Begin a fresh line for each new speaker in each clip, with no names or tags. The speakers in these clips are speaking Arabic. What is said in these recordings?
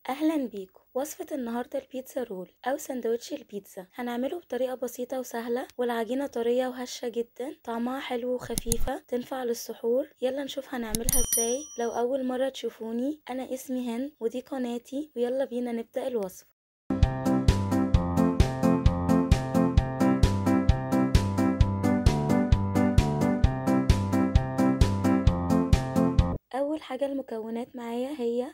اهلا بيكم. وصفة النهاردة البيتزا رول او سندوتش البيتزا هنعمله بطريقة بسيطة وسهلة، والعجينة طرية وهشة جدا، طعمها حلو وخفيفة، تنفع للسحور. يلا نشوف هنعملها ازاي. لو اول مرة تشوفوني، انا اسمي هند ودي قناتي، ويلا بينا نبدأ الوصفة. اول حاجة المكونات معايا هي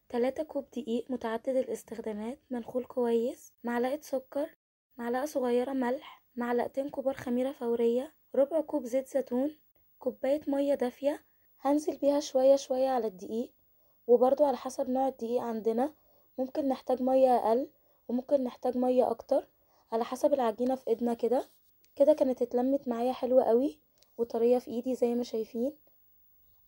3 كوب دقيق متعدد الاستخدامات منخول كويس، معلقة سكر، معلقة صغيرة ملح، معلقتين كبار خميرة فورية، ربع كوب زيت زيتون، كوباية مية دافية هنزل بيها شوية شوية على الدقيق، وبرضو على حسب نوع الدقيق عندنا ممكن نحتاج مية اقل وممكن نحتاج مية اكتر على حسب العجينة في ايدنا. كده كده كانت اتلمت معايا حلوة قوي وطرية في ايدي زي ما شايفين.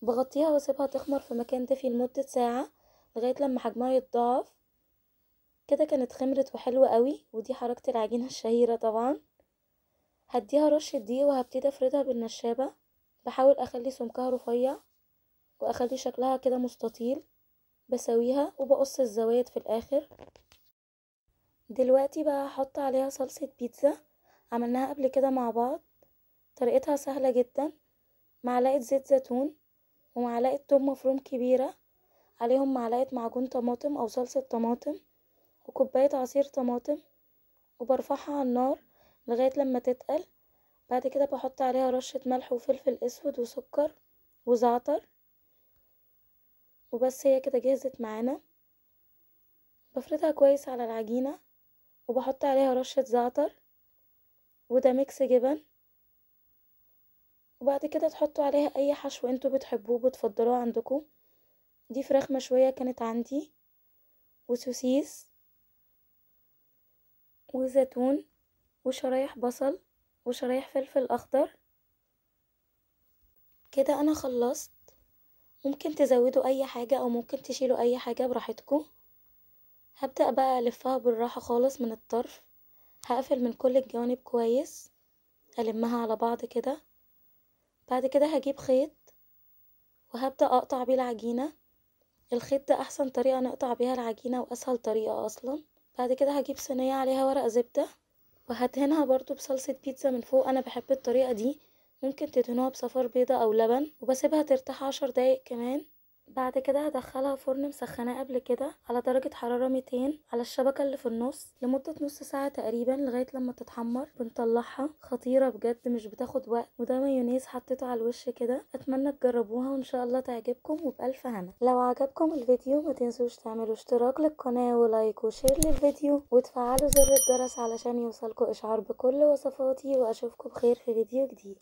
بغطيها واسيبها تخمر في مكان دافي لمدة ساعة لغاية لما حجمها يتضاعف. كده كانت خمرت وحلوة قوي، ودي حركة العجينة الشهيرة طبعا. هديها رشة دقيق وهبتدي افردها بالنشابة، بحاول اخلي سمكها رفيع واخلي شكلها كده مستطيل، بسويها وبقص الزوايد في الاخر. دلوقتي بقى هحط عليها صلصة بيتزا عملناها قبل كده مع بعض، طريقتها سهلة جدا. معلقة زيت زيتون ومعلقة توم مفروم كبيرة، عليهم معلقة معجون طماطم او صلصة طماطم وكوباية عصير طماطم، وبرفعها على النار لغاية لما تتقل. بعد كده بحط عليها رشة ملح وفلفل اسود وسكر وزعتر، وبس هي كده جهزت معانا. بفردها كويس على العجينة وبحط عليها رشة زعتر، وده ميكس جبن. وبعد كده تحطوا عليها اي حشو انتوا بتحبوه بتفضلوه عندكم. دي فراخ مشوية كانت عندي، وسوسيس وزيتون وشرايح بصل وشرايح فلفل اخضر. كده انا خلصت. ممكن تزودوا اي حاجة او ممكن تشيلوا اي حاجة براحتكم. هبدأ بقى الفها بالراحة خالص من الطرف، هقفل من كل الجوانب كويس، المها على بعض كده. بعد كده هجيب خيط وهبدأ اقطع بيه العجينة. الخيط ده احسن طريقة نقطع بيها العجينة واسهل طريقة اصلا. بعد كده هجيب صينية عليها ورق زبدة وهدهنها برضو بصلصة بيتزا من فوق، انا بحب الطريقة دي. ممكن تدهنوها بصفار بيضة او لبن، وبسيبها ترتاح 10 دقايق كمان. بعد كده هدخلها فرن مسخناه قبل كده على درجة حرارة 200 على الشبكة اللي في النص لمدة نص ساعة تقريبا لغاية لما تتحمر. بنطلعها خطيرة بجد، مش بتاخد وقت، وده مايونيز حطيته على الوش كده. اتمنى تجربوها وان شاء الله تعجبكم وبألف هنا. لو عجبكم الفيديو ما تنسوش تعملوا اشتراك للقناة ولايك وشير للفيديو وتفعلوا زر الجرس علشان يوصلكوا اشعار بكل وصفاتي، واشوفكم بخير في فيديو جديد.